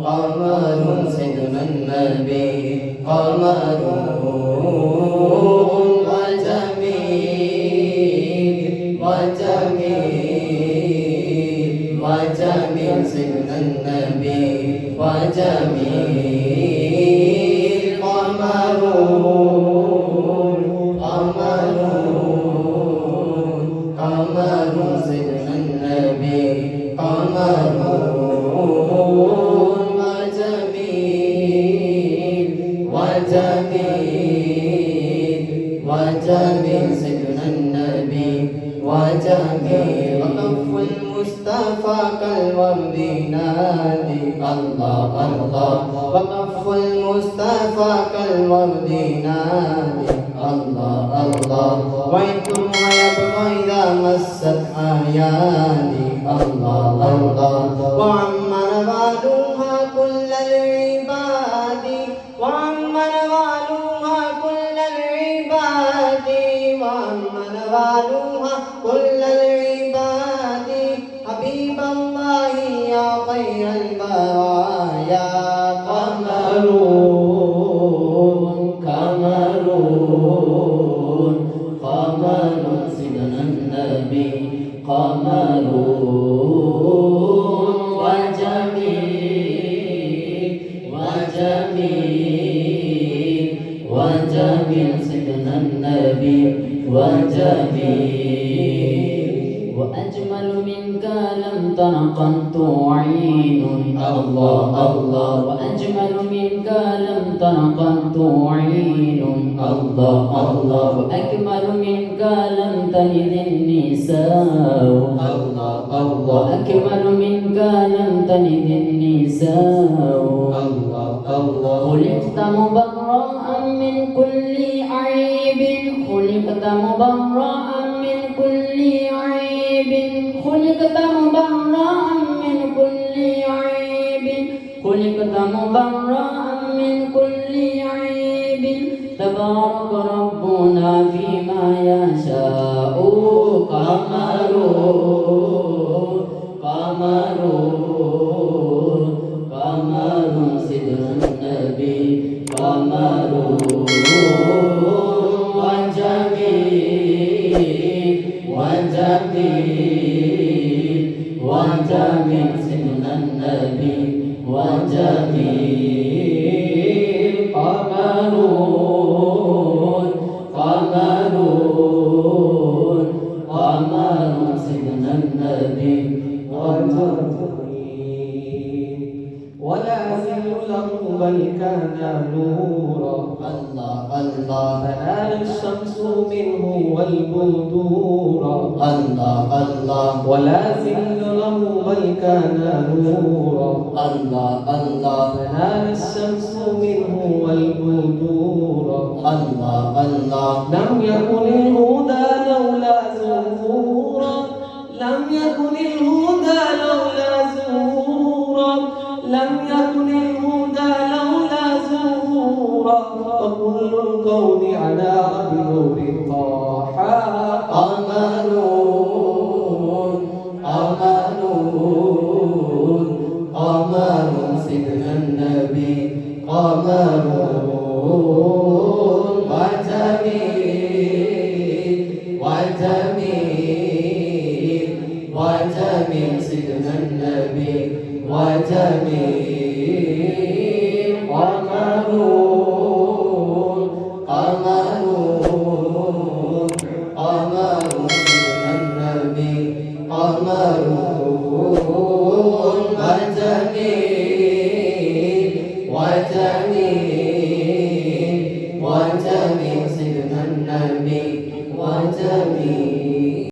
قمر سيدنا النبي قمر وجميل سيدنا النبي وجميل قمر سيدنا النبي قمر وجميل سيدنا النبي وجميل وكف المصطفى كالورد نادي الله الله وكف المصطفى كالورد نادي الله الله ويكم ويبقى إذا مست أعيادي الله الله وعمن والوها كل العباد وعمن والوها كل العباد وعمن والوها كل العباد حبيب الله يا خير البرايا قمر سيدنا النبي قمر وجميل سيدنا النبي وجميل وأجمل منك لم تنقنت عين الله الله وأجمل منك لم تنقنت عين الله الله وأكمل منك لم تلد النساء الله الله وأكمل منك لم تلد النساء الله الله خلقت مبرأ من كل عيب خلقت مبرأ من كل عيب خلقت مبرأ من كل عيب خلقت مبرأ من كل عيب تبارك ربنا فيما يشاء قمر سيدنا النبي قمر وجميل سيدنا النبي وجميل قمر سيدنا النبي وجميل ولا زل له بل كان نورا الله الله فنال الشمس منه والبدور الله الله ولا زل له بل كان نورا الله الله فنال الشمس منه والبدور الله الله لم يكن الهدى لولا زهورا لم يكن الهدى لولا زهورا لم يكن الهدى لولا زهورا وكل الكون على بنور طه قمر سيدنا النبي قمر وجميل سيدنا النبي وجميل قمر سيدنا النبي قمر وجميل